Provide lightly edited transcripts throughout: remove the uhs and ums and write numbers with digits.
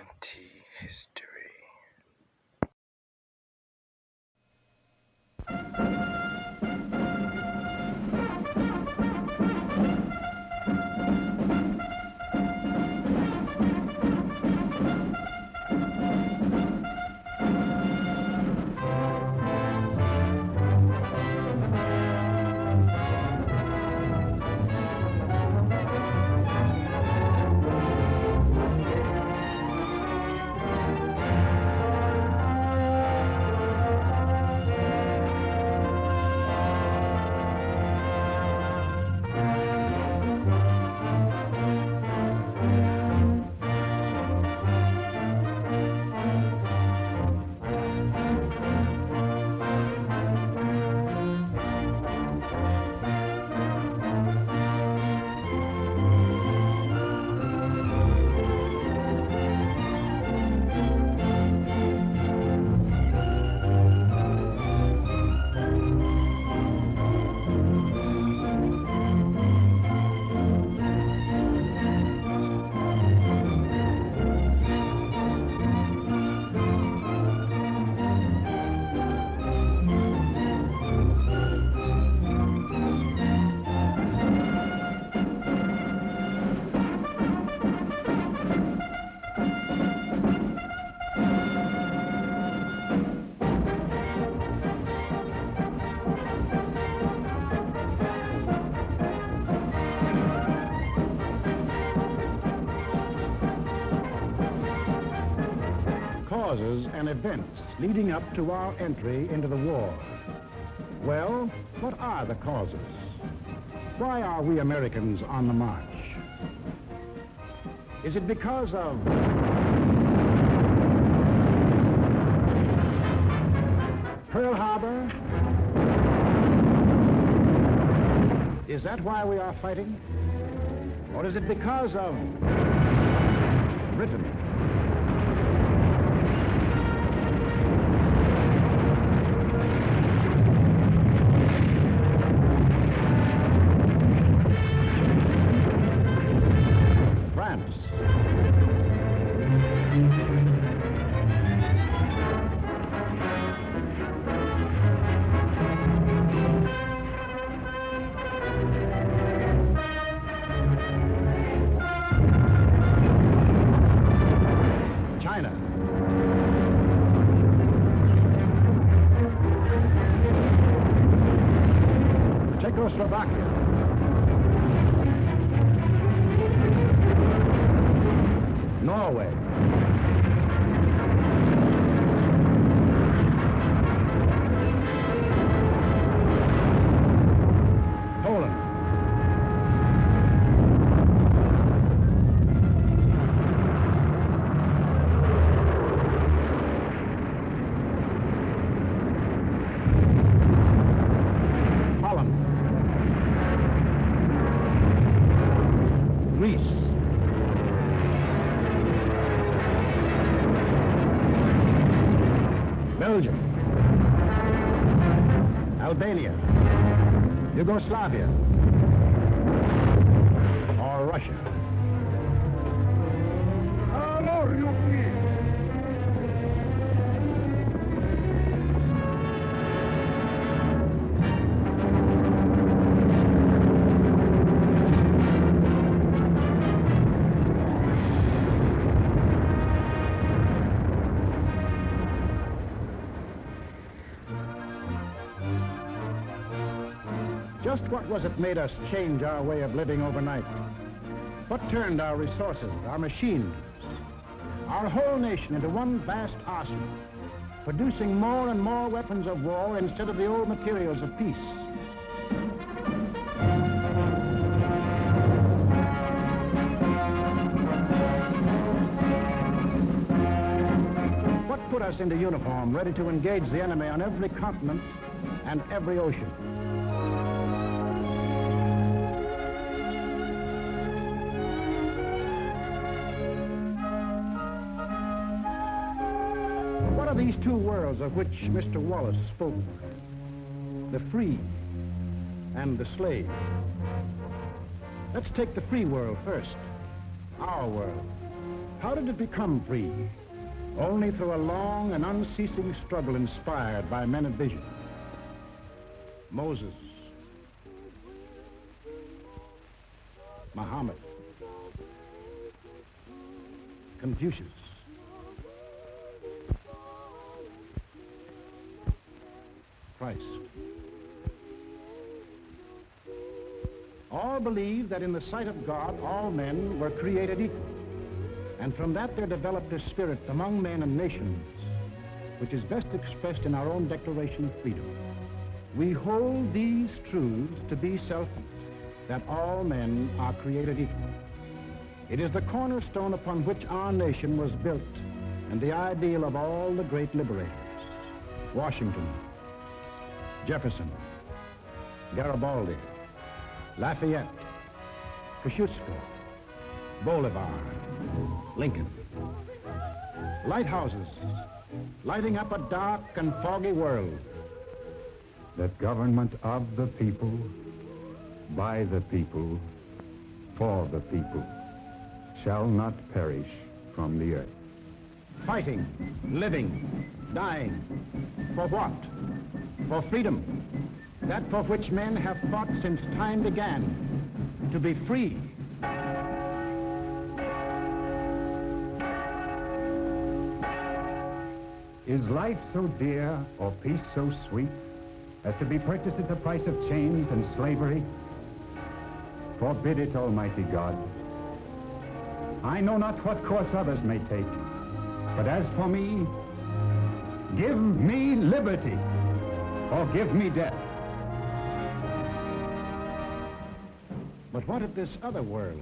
TNT history. Causes and events leading up to our entry into the war. Well, what are the causes? Why are we Americans on the march? Is it because of Pearl Harbor? Is that why we are fighting? Or is it because of Britain? Czechoslovakia, Norway, Poland, Greece, Belgium, Albania, Yugoslavia, or Russia. Just what was it made us change our way of living overnight? What turned our resources, our machines, our whole nation into one vast arsenal, producing more and more weapons of war instead of the old materials of peace? What put us into uniform, ready to engage the enemy on every continent and every ocean? What are these two worlds of which Mr. Wallace spoke? The free and the slave. Let's take the free world first, our world. How did it become free? Only through a long and unceasing struggle inspired by men of vision. Moses, Muhammad, Confucius, Christ. All believed that in the sight of God, all men were created equal. And from that there developed a spirit among men and nations, which is best expressed in our own Declaration of Freedom. We hold these truths to be self-evident, that all men are created equal. It is the cornerstone upon which our nation was built, and the ideal of all the great liberators: Washington, Jefferson, Garibaldi, Lafayette, Kosciuszko, Bolivar, Lincoln. Lighthouses lighting up a dark and foggy world. That government of the people, by the people, for the people, shall not perish from the earth. Fighting, living, dying. For what? For freedom. That for which men have fought since time began. To be free. Is life so dear, or peace so sweet, as to be purchased at the price of chains and slavery? Forbid it, Almighty God. I know not what course others may take, but as for me, give me liberty, or give me death. But what of this other world?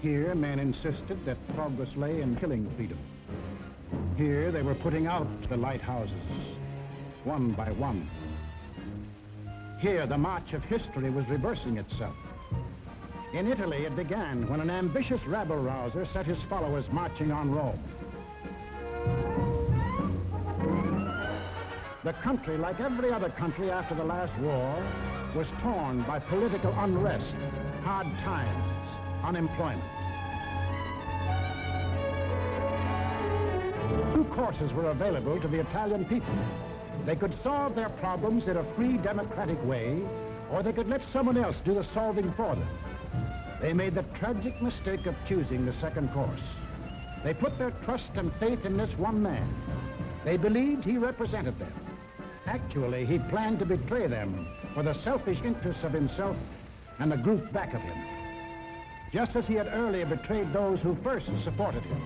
Here men insisted that progress lay in killing freedom. Here they were putting out the lighthouses, one by one. Here the march of history was reversing itself. In Italy it began when an ambitious rabble-rouser set his followers marching on Rome. The country, like every other country after the last war, was torn by political unrest, hard times, unemployment. Two courses were available to the Italian people. They could solve their problems in a free, democratic way, or they could let someone else do the solving for them. They made the tragic mistake of choosing the second course. They put their trust and faith in this one man. They believed he represented them. Actually, he planned to betray them for the selfish interests of himself and the group back of him, just as he had earlier betrayed those who first supported him.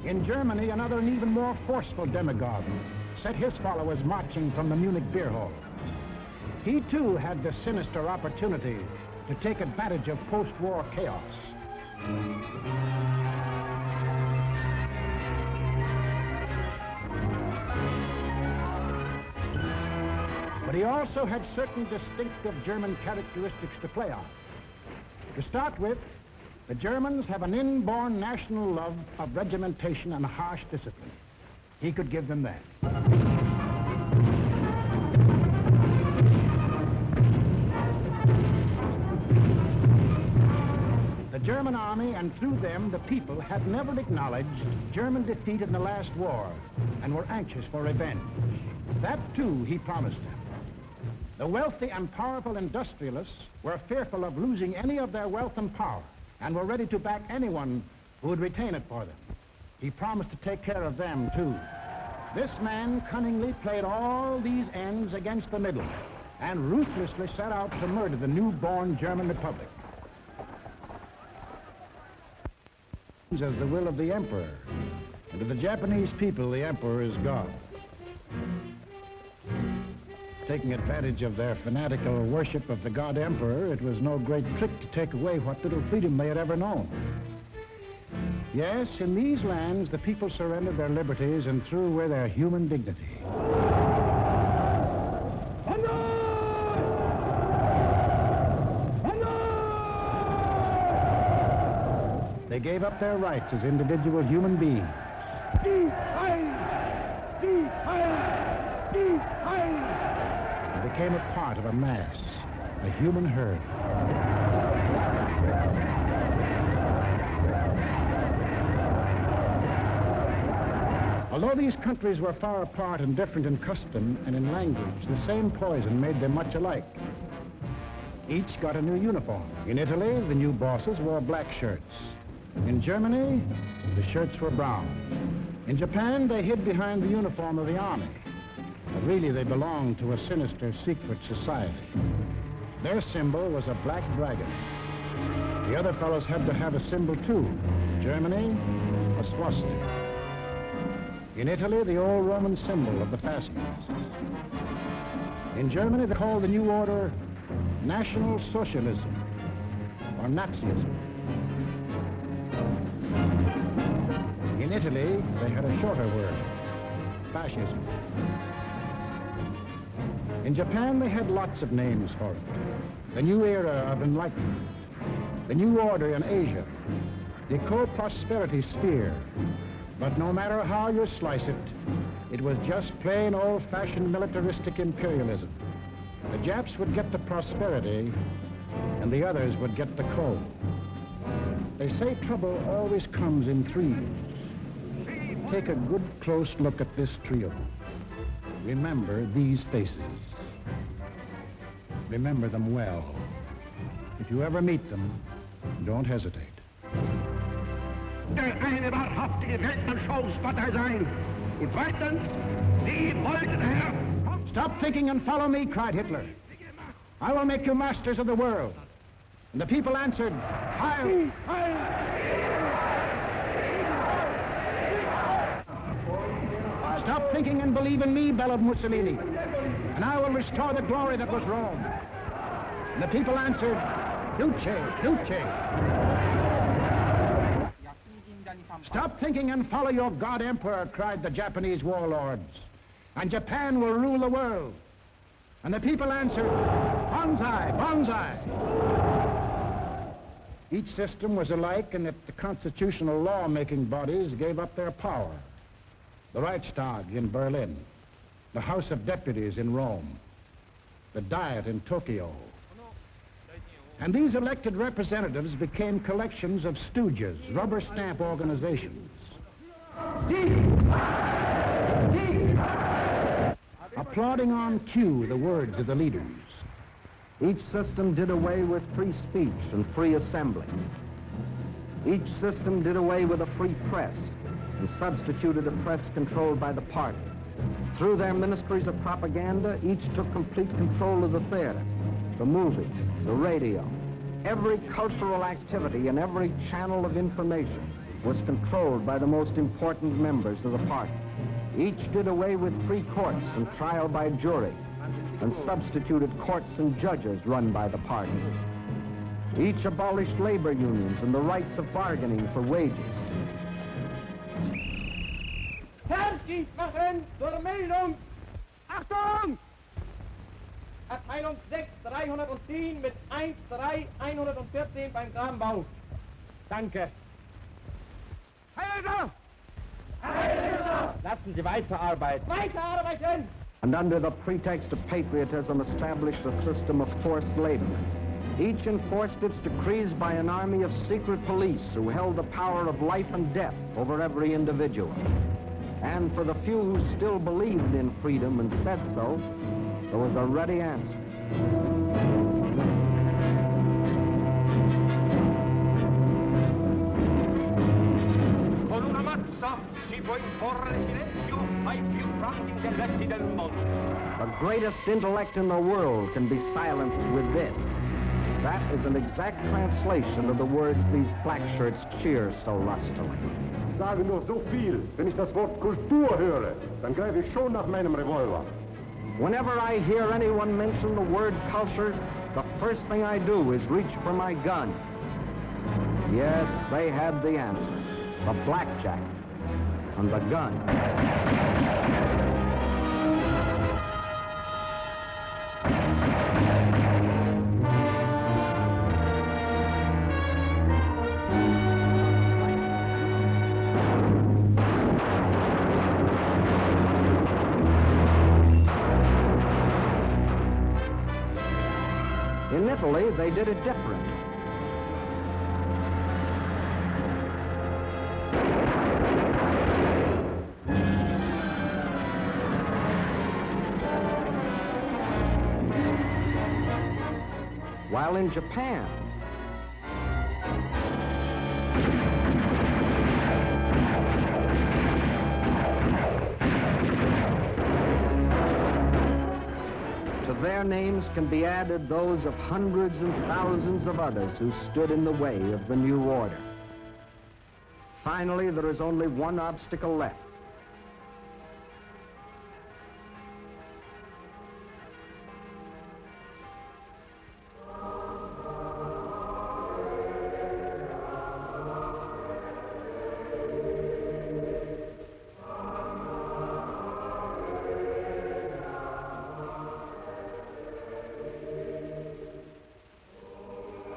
In Germany, another and even more forceful demagogue set his followers marching from the Munich beer hall. He too had the sinister opportunity to take advantage of post-war chaos. But he also had certain distinctive German characteristics to play on. To start with, the Germans have an inborn national love of regimentation and harsh discipline. He could give them that. The German army, and through them the people, had never acknowledged German defeat in the last war and were anxious for revenge. That too he promised them. The wealthy and powerful industrialists were fearful of losing any of their wealth and power and were ready to back anyone who would retain it for them. He promised to take care of them too. This man cunningly played all these ends against the middle and ruthlessly set out to murder the newborn German Republic. As the will of the emperor, and to the Japanese people, the emperor is God. Taking advantage of their fanatical worship of the god emperor, it was no great trick to take away what little freedom they had ever known. Yes, in these lands, the people surrendered their liberties and threw away their human dignity. They gave up their rights as individual human beings. And became a part of a mass, a human herd. Although these countries were far apart and different in custom and in language, the same poison made them much alike. Each got a new uniform. In Italy, the new bosses wore black shirts. In Germany, the shirts were brown. In Japan, they hid behind the uniform of the army. But really, they belonged to a sinister secret society. Their symbol was a black dragon. The other fellows had to have a symbol too. Germany, a swastika. In Italy, the old Roman symbol of the fascists. In Germany, they called the new order National Socialism, or Nazism. In Italy, they had a shorter word, fascism. In Japan, they had lots of names for it. The new era of enlightenment, the new order in Asia, the co-prosperity sphere. But no matter how you slice it, it was just plain old-fashioned militaristic imperialism. The Japs would get the prosperity, and the others would get the coal. They say trouble always comes in threes. Take a good close look at this trio. Remember these faces. Remember them well. If you ever meet them, don't hesitate. Der eine wahrhaftige Weltmann-Showspotter sein. Und zweitens, Sie wollten, Herr... Stop thinking and follow me, cried Hitler. I will make you masters of the world. And the people answered, Heil! Heil! Stop thinking and believe in me, bellowed Mussolini, and I will restore the glory that was Rome. And the people answered, Duce, Duce. Stop thinking and follow your God Emperor, cried the Japanese warlords, and Japan will rule the world. And the people answered, Banzai, Banzai. Each system was alike in that the constitutional law-making bodies gave up their power. The Reichstag in Berlin, the House of Deputies in Rome, the Diet in Tokyo. And these elected representatives became collections of stooges, rubber stamp organizations. Applauding on cue the words of the leaders. Each system did away with free speech and free assembly. Each system did away with a free press and substituted a press controlled by the party. Through their ministries of propaganda, each took complete control of the theater, the movies, the radio. Every cultural activity and every channel of information was controlled by the most important members of the party. Each did away with free courts and trial by jury, and substituted courts and judges run by the party. Each abolished labor unions and the rights of bargaining for wages. Fertig machen zur Meldung! Achtung! Abteilung 6, 310 mit 13114 beim Kranbau. Danke. Heilser! Heilser! Lassen Sie weiterarbeiten. Weiterarbeiten! And under the pretext of patriotism established a system of forced labor. Each enforced its decrees by an army of secret police who held the power of life and death over every individual. And for the few who still believed in freedom and said so, there was a ready answer. Con una mazza si può imporre silenzio ai più grandi intelletti del mondo. The greatest intellect in the world can be silenced with this. That is an exact translation of the words these black shirts cheer so lustily. Sage nur so viel. Wenn ich das Wort Kultur höre, dann greife ich schon nach meinem Revolver. Whenever I hear anyone mention the word culture, the first thing I do is reach for my gun. Yes, they had the answer. The blackjack and the gun. In Italy, they did it different. while in Japan, to their names can be added those of hundreds and thousands of others who stood in the way of the new order. Finally, there is only one obstacle left.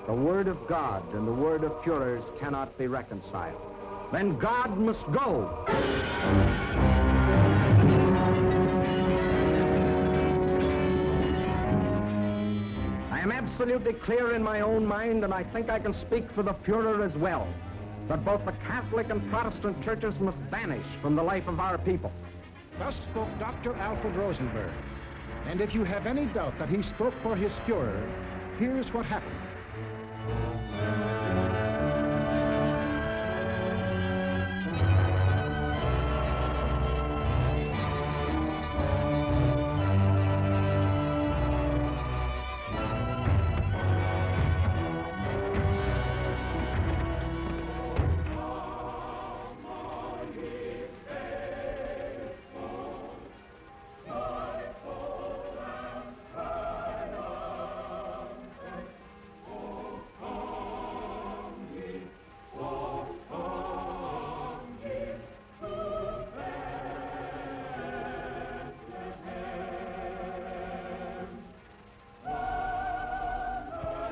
The word of God and the word of Führers cannot be reconciled. Then God must go. I am absolutely clear in my own mind, and I think I can speak for the Führer as well, that both the Catholic and Protestant churches must vanish from the life of our people. Thus spoke Dr. Alfred Rosenberg. And if you have any doubt that he spoke for his Führer, here's what happened.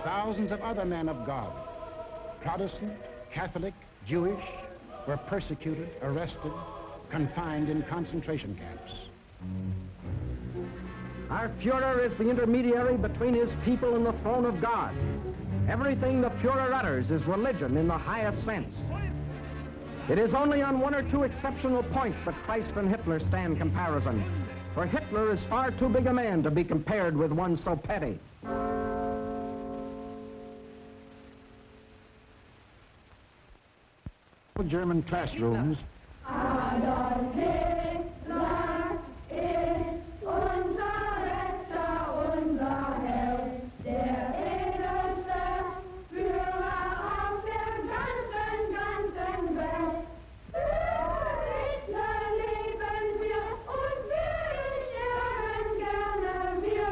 Thousands of other men of God, Protestant, Catholic, Jewish, were persecuted, arrested, confined in concentration camps. Our Führer is the intermediary between his people and the throne of God. Everything the Führer utters is religion in the highest sense. It is only on one or two exceptional points that Christ and Hitler stand comparison, for Hitler is far too big a man to be compared with one so petty. German classrooms. Adolf Hitler ist unser Retter, unser Held, der edelste Führer auf der ganzen Welt. Für Hitler leben wir und wir sterben gerne wir.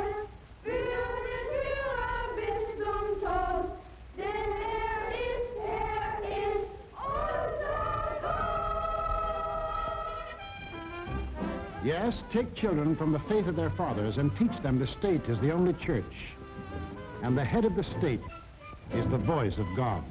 Für den Führer bis zum Tod, denn er ist Yes, take children from the faith of their fathers and teach them the state is the only church. And the head of the state is the voice of God.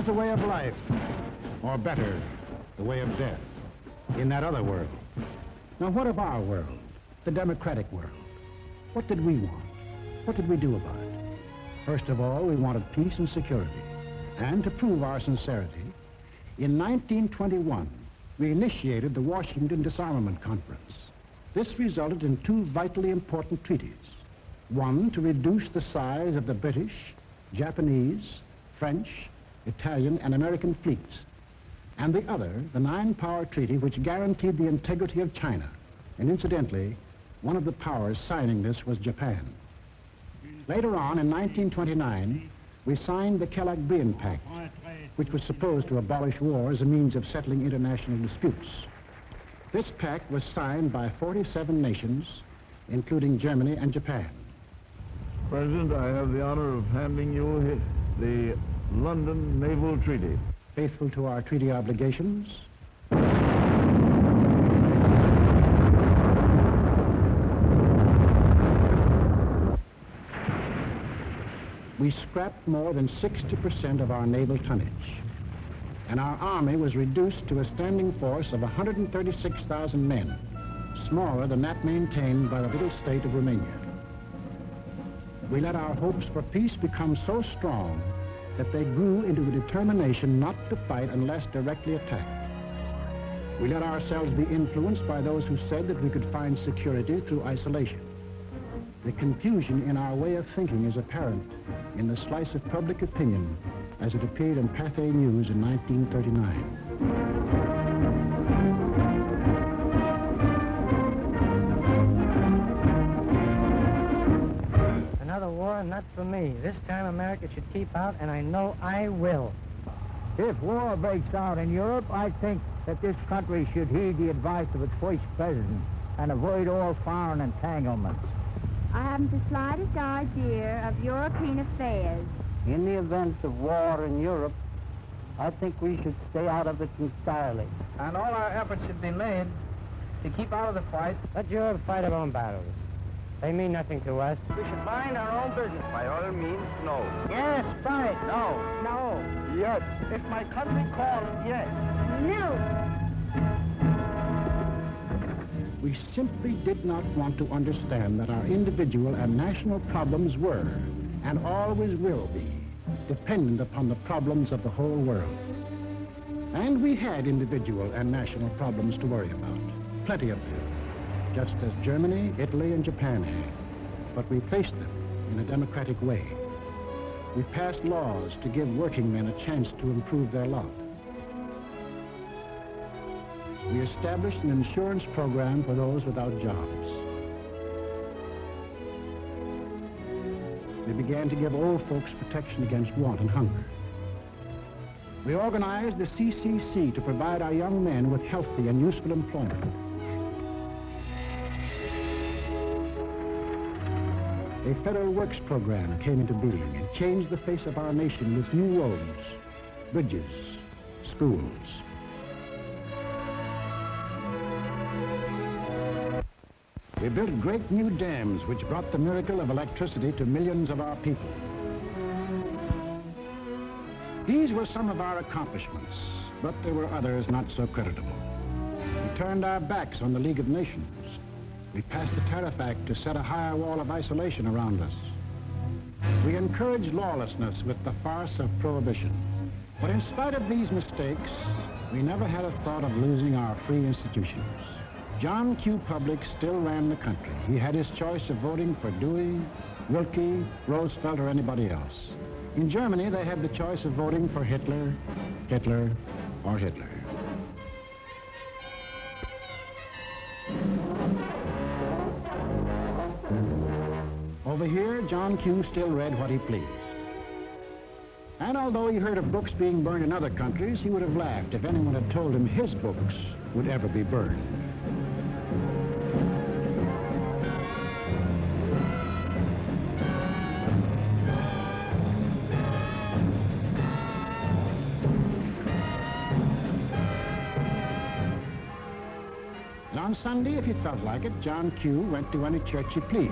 the way of life, or better, the way of death, in that other world. Now, what of our world, the democratic world? What did we want? What did we do about it? First of all, we wanted peace and security. And to prove our sincerity, in 1921, we initiated the Washington Disarmament Conference. This resulted in two vitally important treaties. One, to reduce the size of the British, Japanese, French, Italian, and American fleets. And the other, the Nine-Power Treaty, which guaranteed the integrity of China. And incidentally, one of the powers signing this was Japan. Later on, in 1929, we signed the Kellogg-Briand Pact, which was supposed to abolish war as a means of settling international disputes. This pact was signed by 47 nations, including Germany and Japan. President, I have the honor of handing you the London Naval Treaty. Faithful to our treaty obligations, we scrapped more than 60% of our naval tonnage, and our army was reduced to a standing force of 136,000 men, smaller than that maintained by the little state of Romania. We let our hopes for peace become so strong that they grew into a determination not to fight unless directly attacked. We let ourselves be influenced by those who said that we could find security through isolation. The confusion in our way of thinking is apparent in the slice of public opinion as it appeared in Pathé News in 1939. Another war, not for me. This time America should keep out, and I know I will. If war breaks out in Europe, I think that this country should heed the advice of its first president and avoid all foreign entanglements. I haven't the slightest idea of European affairs. In the event of war in Europe, I think we should stay out of it entirely. And all our efforts should be made to keep out of the fight. Let Europe fight her own battles. They mean nothing to us. We should mind our own business. By all means, no. Yes, fight. No. No. Yes. If my country calls, yes. No. We simply did not want to understand that our individual and national problems were, and always will be, dependent upon the problems of the whole world. And we had individual and national problems to worry about, plenty of them, just as Germany, Italy, and Japan had. But we faced them in a democratic way. We passed laws to give working men a chance to improve their lot. We established an insurance program for those without jobs. We began to give old folks protection against want and hunger. We organized the CCC to provide our young men with healthy and useful employment. A federal works program came into being and changed the face of our nation with new roads, bridges, schools. We built great new dams which brought the miracle of electricity to millions of our people. These were some of our accomplishments, but there were others not so creditable. We turned our backs on the League of Nations. We passed the Tariff Act to set a higher wall of isolation around us. We encouraged lawlessness with the farce of prohibition. But in spite of these mistakes, we never had a thought of losing our free institutions. John Q. Public still ran the country. He had his choice of voting for Dewey, Wilkie, Roosevelt, or anybody else. In Germany, they had the choice of voting for Hitler, Hitler, or Hitler. Over here, John Q. still read what he pleased. And although he heard of books being burned in other countries, he would have laughed if anyone had told him his books would ever be burned. And on Sunday, if he felt like it, John Q. went to any church he pleased.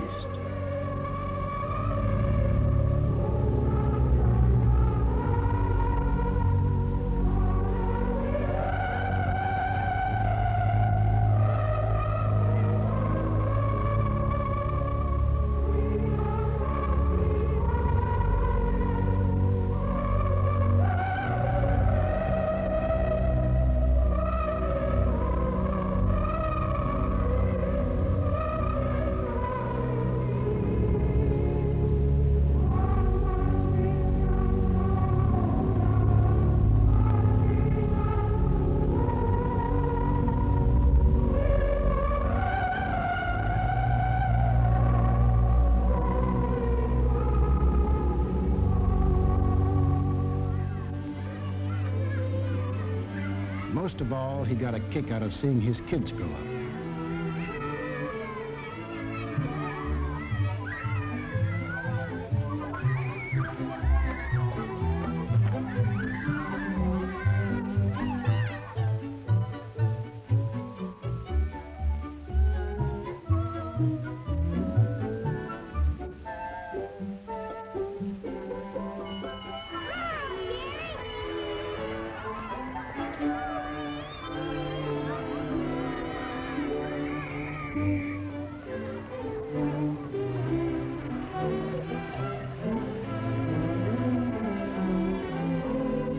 most of all, he got a kick out of seeing his kids grow up.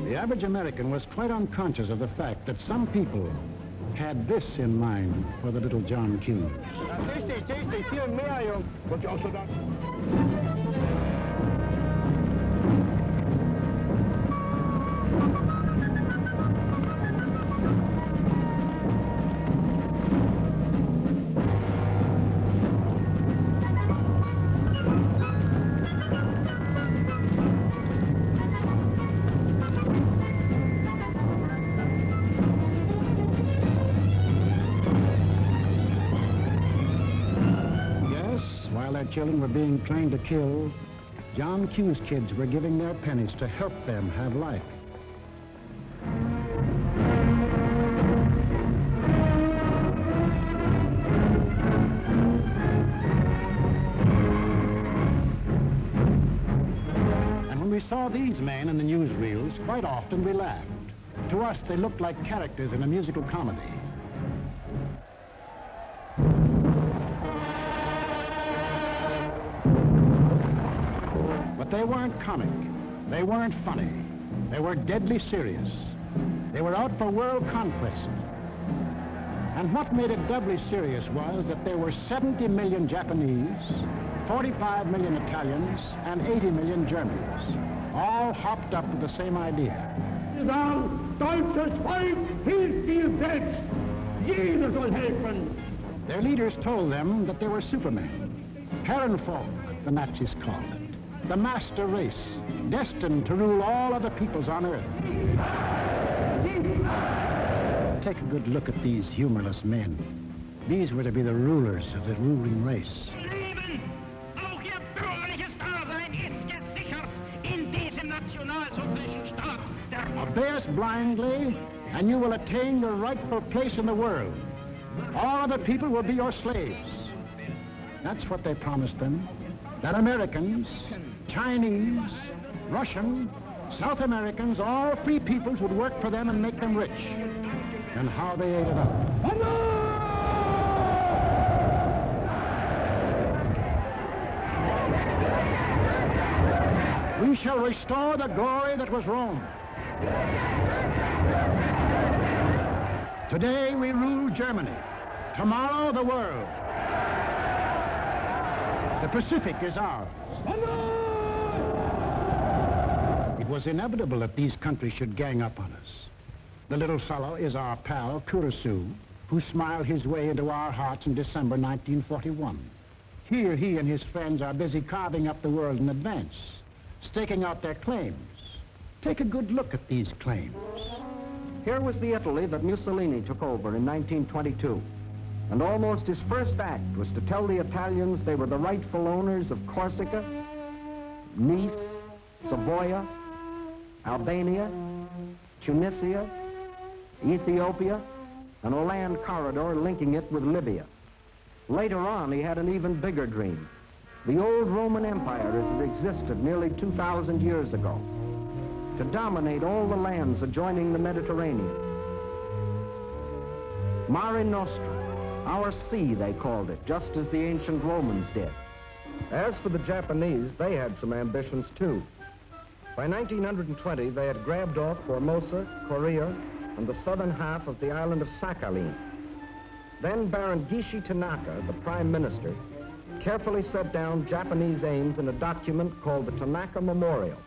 The average American was quite unconscious of the fact that some people had this in mind for the little John Q. Children were being trained to kill, John Q's kids were giving their pennies to help them have life. And when we saw these men in the newsreels, quite often we laughed. To us, they looked like characters in a musical comedy. But they weren't comic, they weren't funny, they were deadly serious. They were out for world conquest. And what made it doubly serious was that there were 70 million Japanese, 45 million Italians, and 80 million Germans, all hopped up with the same idea. Deutsches Volk hilft dir selbst. Jeder soll helfen. Their leaders told them that they were supermen, Herrenvolk, the Nazis called it. The master race, destined to rule all other peoples on Earth. Take a good look at these humorless men. These were to be the rulers of the ruling race. Leben, auch ihr bürgerliches Dasein ist gesichert in diesem nationalsozialistischen Staat. Obey us blindly, and you will attain your rightful place in the world. All other people will be your slaves. That's what they promised them. That Americans, Chinese, Russian, South Americans, all free peoples would work for them and make them rich. And how they ate it up. We shall restore the glory that was Rome. Today we rule Germany. Tomorrow the world. The Pacific is ours. It was inevitable that these countries should gang up on us. The little fellow is our pal, Kurosu, who smiled his way into our hearts in December 1941. Here he and his friends are busy carving up the world in advance, staking out their claims. Take a good look at these claims. Here was the Italy that Mussolini took over in 1922. And almost his first act was to tell the Italians they were the rightful owners of Corsica, Nice, Savoia, Albania, Tunisia, Ethiopia, and a land corridor linking it with Libya. Later on, he had an even bigger dream. The old Roman Empire as it existed nearly 2,000 years ago, to dominate all the lands adjoining the Mediterranean. Mare Nostrum, our sea, they called it, just as the ancient Romans did. As for the Japanese, they had some ambitions too. By 1920, they had grabbed off Formosa, Korea, and the southern half of the island of Sakhalin. Then Baron Gishi Tanaka, the prime minister, carefully set down Japanese aims in a document called the Tanaka Memorial.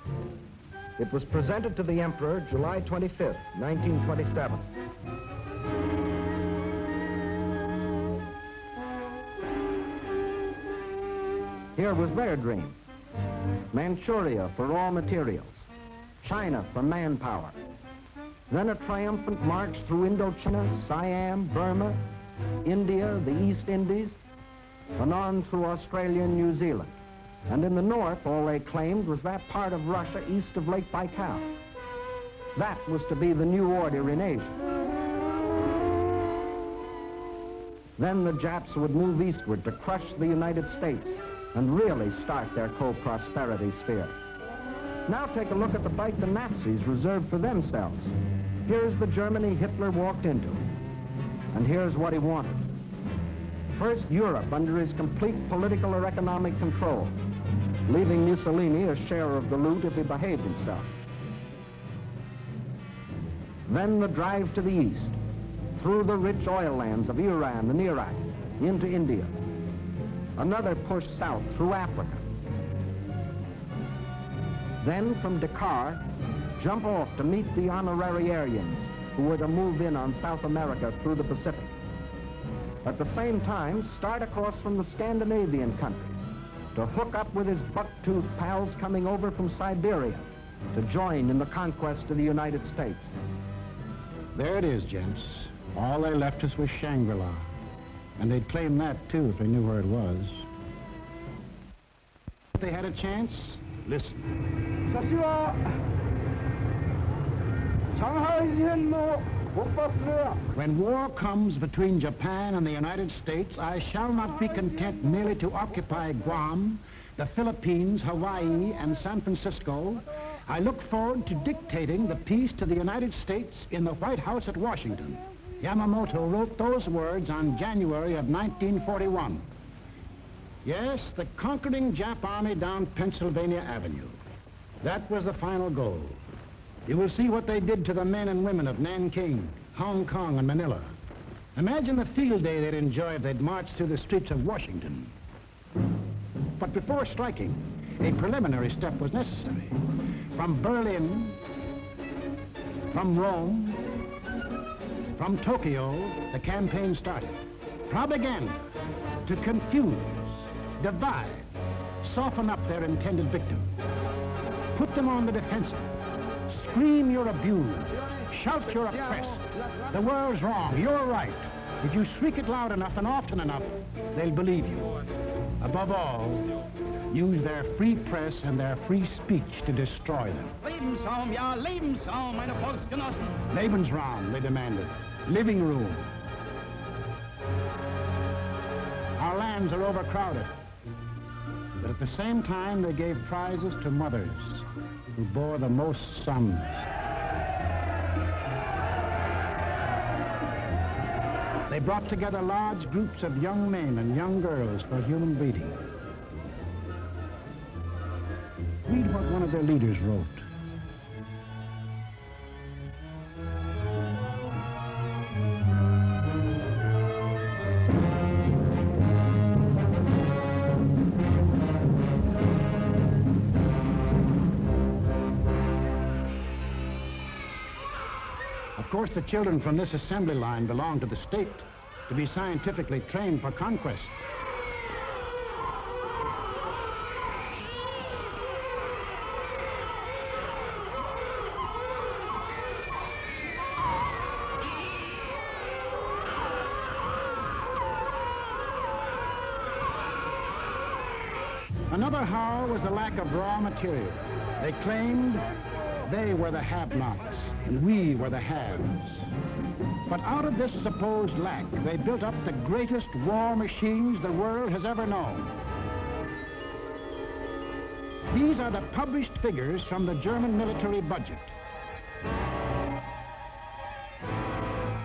It was presented to the Emperor July 25th, 1927. Here was their dream. Manchuria for raw materials, China for manpower, Then a triumphant march through Indochina, Siam, Burma, India, the East Indies, and on through Australia and New Zealand. And in the north, all they claimed was that part of Russia east of Lake Baikal. That was to be the new order in Asia. Then the Japs would move eastward to crush the United States and really start their co-prosperity sphere. Now take a look at the fight the Nazis reserved for themselves. Here's the Germany Hitler walked into, and here's what he wanted. First, Europe under his complete political or economic control, leaving Mussolini a share of the loot if he behaved himself. Then the drive to the east, through the rich oil lands of Iran and Iraq, into India. Another push south through Africa. Then from Dakar, jump off to meet the honorary Aryans who were to move in on South America through the Pacific. At the same time, start across from the Scandinavian countries to hook up with his buck-toothed pals coming over from Siberia to join in the conquest of the United States. There it is, gents. All they left us was Shangri-La. And they'd claim that, too, if they knew where it was. If they had a chance, listen. When war comes between Japan and the United States, I shall not be content merely to occupy Guam, the Philippines, Hawaii, and San Francisco. I look forward to dictating the peace to the United States in the White House at Washington. Yamamoto wrote those words on January of 1941. Yes, the conquering Jap army down Pennsylvania Avenue. That was the final goal. You will see what they did to the men and women of Nanking, Hong Kong, and Manila. Imagine the field day they'd enjoy if they'd marched through the streets of Washington. But before striking, a preliminary step was necessary. From Berlin, from Rome, from Tokyo, the campaign started. Propaganda to confuse, divide, soften up their intended victim. Put them on the defensive. Scream you're abused. Shout you're oppressed. The world's wrong, you're right. If you shriek it loud enough and often enough, they'll believe you. Above all, use their free press and their free speech to destroy them. Lebensraum, ja, Lebensraum, meine Volksgenossen. Lebensraum, they demanded. Living room. Our lands are overcrowded. But at the same time, they gave prizes to mothers who bore the most sons. They brought together large groups of young men and young girls for human breeding. Read what one of their leaders wrote. Of course, the children from this assembly line belong to the state to be scientifically trained for conquest. Another howl was the lack of raw material. They claimed they were the have-nots and we were the haves. But out of this supposed lack, they built up the greatest war machines the world has ever known. These are the published figures from the German military budget.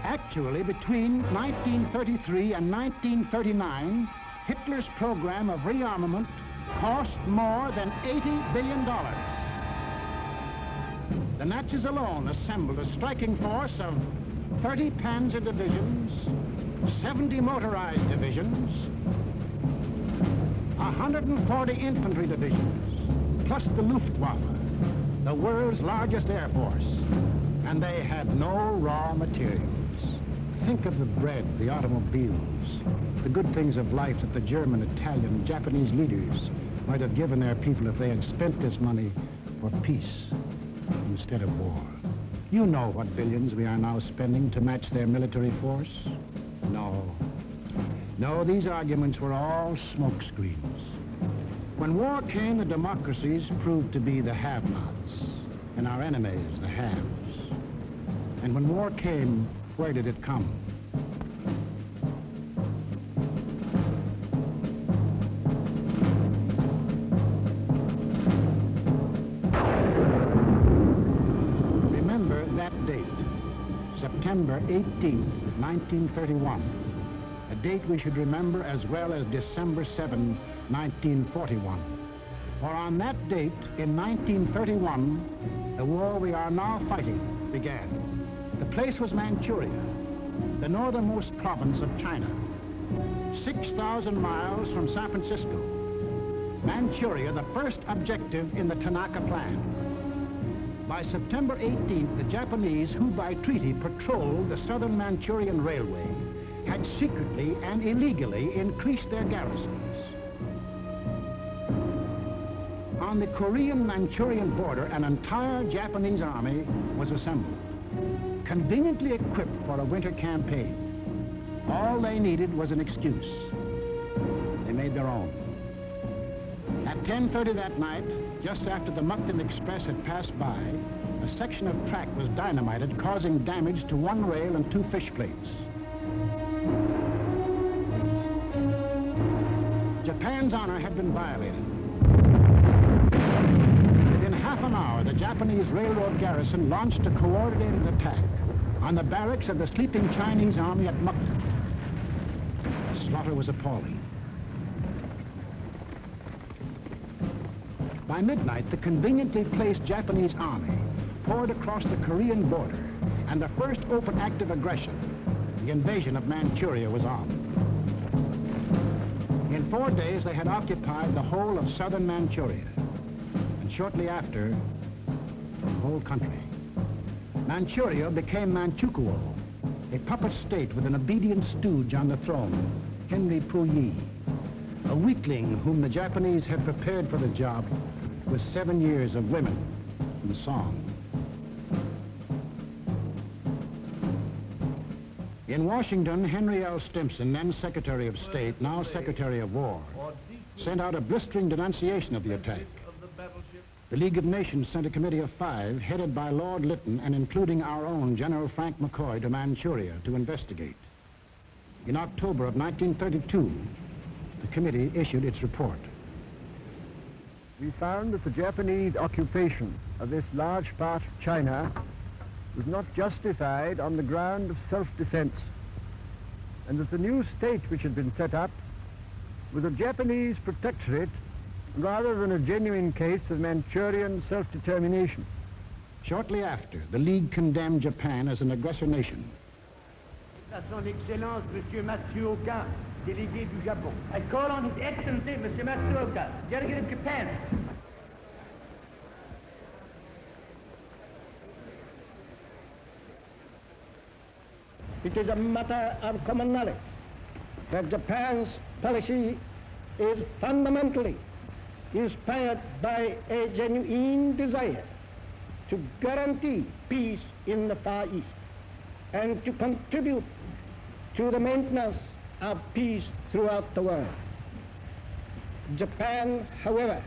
Actually, between 1933 and 1939, Hitler's program of rearmament cost more than $80 billion. The Nazis alone assembled a striking force of 30 panzer divisions, 70 motorized divisions, 140 infantry divisions, plus the Luftwaffe, the world's largest air force. And they had no raw materials. Think of the bread, the automobiles, the good things of life that the German, Italian, Japanese leaders might have given their people if they had spent this money for peace instead of war. You know what billions we are now spending to match their military force? No. No, these arguments were all smokescreens. When war came, the democracies proved to be the have-nots, and our enemies the haves. And when war came, where did it come? Remember that date, September 18th, 1931. A date we should remember as well as December 7, 1941. For on that date, in 1931, the war we are now fighting began. The place was Manchuria, the northernmost province of China, 6,000 miles from San Francisco. Manchuria, the first objective in the Tanaka Plan. By September 18th, the Japanese, who by treaty patrolled the southern Manchurian Railway, had secretly and illegally increased their garrisons. On the Korean-Manchurian border, an entire Japanese army was assembled, conveniently equipped for a winter campaign. All they needed was an excuse. They made their own. At 10:30 that night, just after the Mukden Express had passed by, a section of track was dynamited, causing damage to one rail and 2 fish plates. Japan's honor had been violated. Within half an hour, the Japanese railroad garrison launched a coordinated attack on the barracks of the sleeping Chinese army at Mukden. The slaughter was appalling. By midnight, the conveniently placed Japanese army poured across the Korean border, and the first open act of aggression, the invasion of Manchuria, was on. In 4 days, they had occupied the whole of southern Manchuria, and shortly after, the whole country. Manchuria became Manchukuo, a puppet state with an obedient stooge on the throne, Henry Puyi, a weakling whom the Japanese had prepared for the job with 7 years of women and song. In Washington, Henry L. Stimson, then Secretary of State, now Secretary of War, sent out a blistering denunciation of the attack. The League of Nations sent a committee of 5, headed by Lord Lytton and including our own General Frank McCoy, to Manchuria to investigate. In October of 1932, the committee issued its report. We found that the Japanese occupation of this large part of China was not justified on the ground of self-defense, and that the new state which had been set up was a Japanese protectorate rather than a genuine case of Manchurian self-determination. Shortly after, the League condemned Japan as an aggressor nation. À son Excellence, Monsieur Matsuoka, délégué du Japon. I call on His Excellency, Monsieur Matsuoka, delegate of Japan. It is a matter of common knowledge that Japan's policy is fundamentally inspired by a genuine desire to guarantee peace in the Far East and to contribute to the maintenance of peace throughout the world. Japan, however,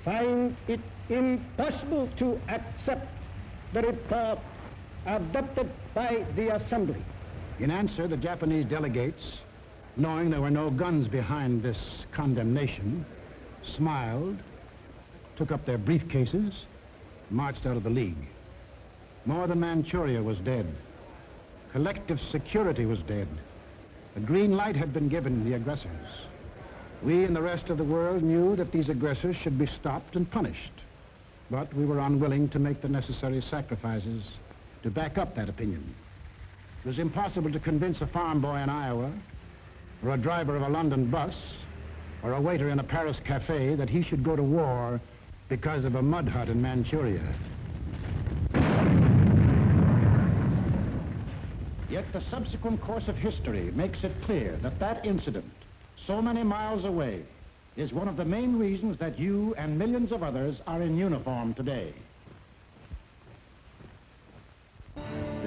finds it impossible to accept the report adopted by the Assembly. In answer, the Japanese delegates, knowing there were no guns behind this condemnation, smiled, took up their briefcases, marched out of the League. More than Manchuria was dead. Collective security was dead. The green light had been given the aggressors. We and the rest of the world knew that these aggressors should be stopped and punished, but we were unwilling to make the necessary sacrifices to back up that opinion. It was impossible to convince a farm boy in Iowa, or a driver of a London bus, or a waiter in a Paris cafe that he should go to war because of a mud hut in Manchuria. Yet the subsequent course of history makes it clear that that incident, so many miles away, is one of the main reasons that you and millions of others are in uniform today.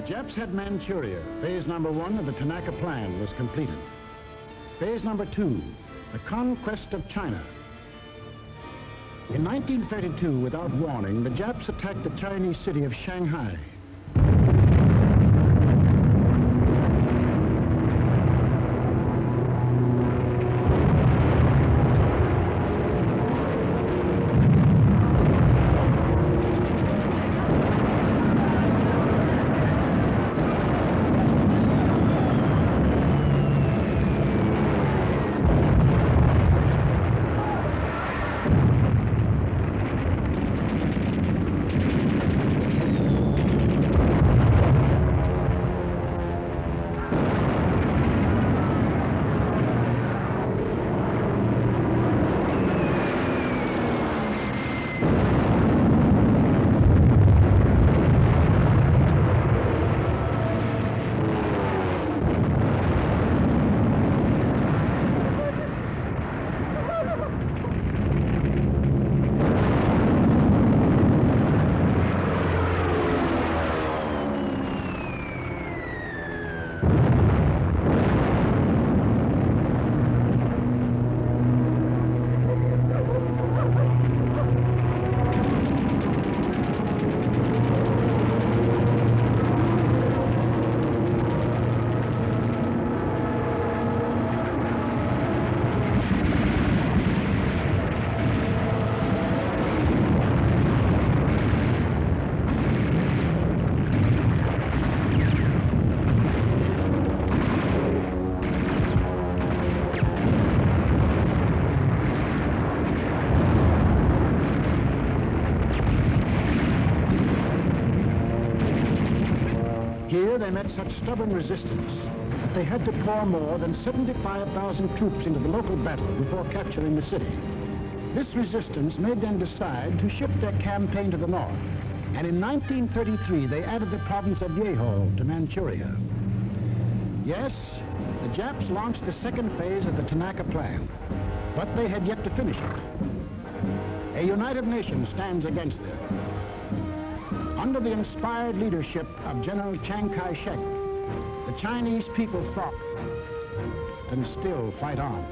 Japs had Manchuria. Phase number 1 of the Tanaka Plan was completed. Phase number 2, the conquest of China. In 1932, without warning, the Japs attacked the Chinese city of Shanghai. Here they met such stubborn resistance that they had to pour more than 75,000 troops into the local battle before capturing the city. This resistance made them decide to shift their campaign to the north, and in 1933 they added the province of Yehol to Manchuria. Yes, the Japs launched the second phase of the Tanaka Plan, but they had yet to finish it. A united nation stands against them. Under the inspired leadership of General Chiang Kai-shek, the Chinese people fought and still fight on.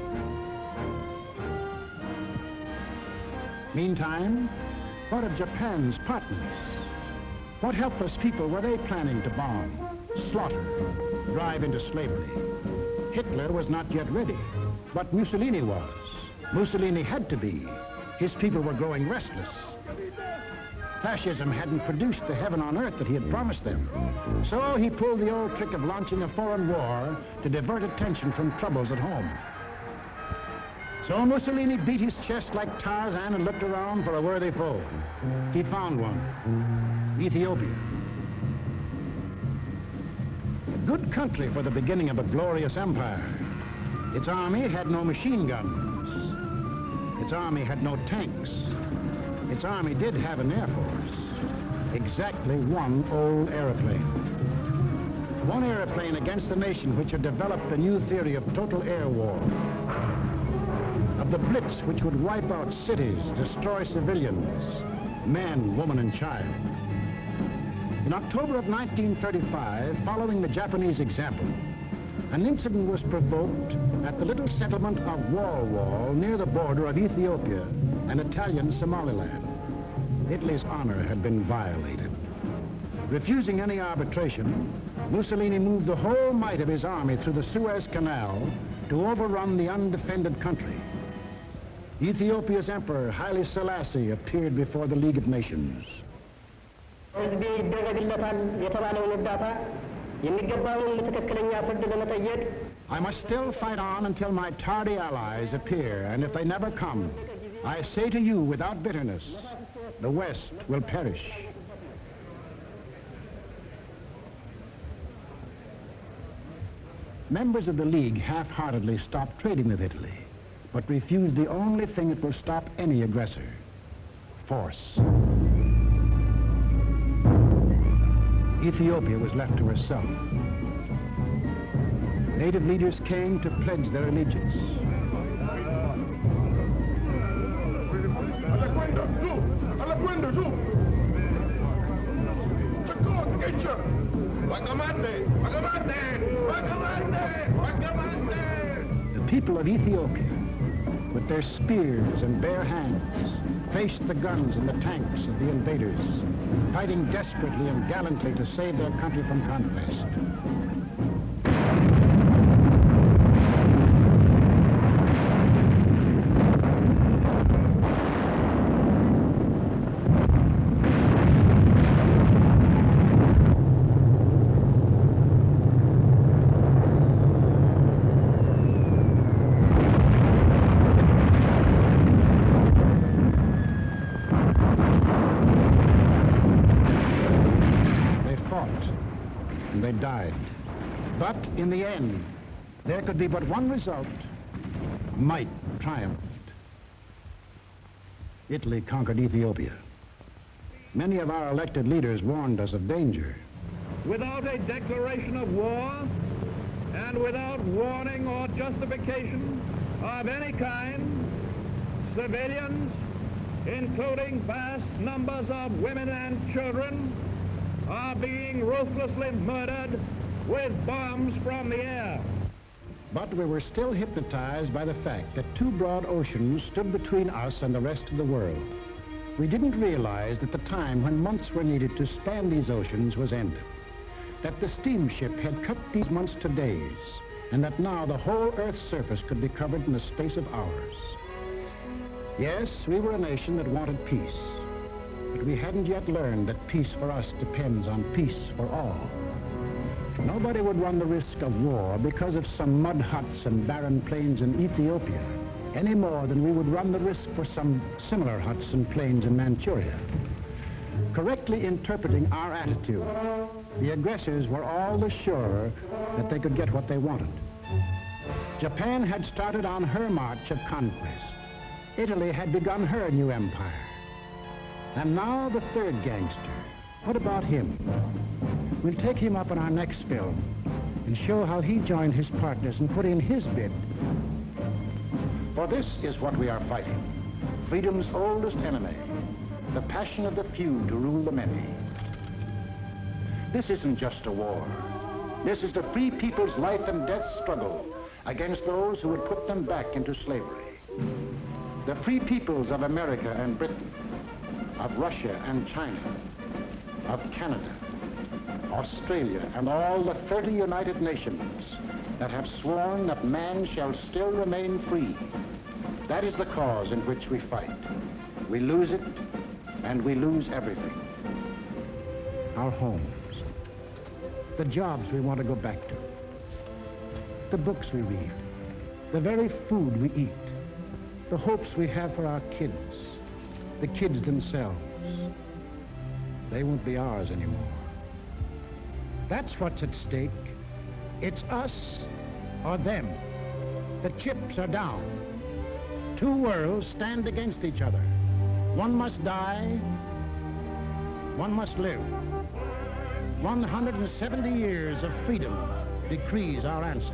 Meantime, what of Japan's partners? What helpless people were they planning to bomb, slaughter, drive into slavery? Hitler was not yet ready, but Mussolini was. Mussolini had to be. His people were growing restless. Fascism hadn't produced the heaven on earth that he had promised them. So he pulled the old trick of launching a foreign war to divert attention from troubles at home. So Mussolini beat his chest like Tarzan and looked around for a worthy foe. He found one, Ethiopia. A good country for the beginning of a glorious empire. Its army had no machine guns. Its army had no tanks. Its army did have an air force, exactly one old airplane. One airplane against a nation which had developed a new theory of total air war, of the blitz which would wipe out cities, destroy civilians, men, woman, and child. In October of 1935, following the Japanese example, an incident was provoked at the little settlement of Wall near the border of Ethiopia and Italian Somaliland. Italy's honor had been violated. Refusing any arbitration, Mussolini moved the whole might of his army through the Suez Canal to overrun the undefended country. Ethiopia's emperor, Haile Selassie, appeared before the League of Nations. I must still fight on until my tardy allies appear, and if they never come, I say to you without bitterness, the West will perish. Members of the League half-heartedly stopped trading with Italy, but refused the only thing that will stop any aggressor, force. Ethiopia was left to herself. Native leaders came to pledge their allegiance. The people of Ethiopia, with their spears and bare hands, faced the guns and the tanks of the invaders, fighting desperately and gallantly to save their country from conquest. They died. But in the end, there could be but one result. Might triumphed. Italy conquered Ethiopia. Many of our elected leaders warned us of danger. Without a declaration of war and without warning or justification of any kind, civilians, including vast numbers of women and children, are being ruthlessly murdered with bombs from the air. But we were still hypnotized by the fact that two broad oceans stood between us and the rest of the world. We didn't realize that the time when months were needed to span these oceans was ended, that the steamship had cut these months to days, and that now the whole Earth's surface could be covered in the space of hours. Yes, we were a nation that wanted peace. But we hadn't yet learned that peace for us depends on peace for all. Nobody would run the risk of war because of some mud huts and barren plains in Ethiopia, any more than we would run the risk for some similar huts and plains in Manchuria. Correctly interpreting our attitude, the aggressors were all the surer that they could get what they wanted. Japan had started on her march of conquest. Italy had begun her new empire. And now the third gangster. What about him? We'll take him up in our next film and show how he joined his partners and put in his bid. For this is what we are fighting. Freedom's oldest enemy. The passion of the few to rule the many. This isn't just a war. This is the free people's life and death struggle against those who would put them back into slavery. The free peoples of America and Britain, of Russia and China, of Canada, Australia, and all the 30 United Nations that have sworn that man shall still remain free. That is the cause in which we fight. We lose it, and we lose everything. Our homes, the jobs we want to go back to, the books we read, the very food we eat, the hopes we have for our kids, the kids themselves. They won't be ours anymore. That's what's at stake. It's us or them. The chips are down. Two worlds stand against each other. One must die, one must live. 170 years of freedom decrees our answer.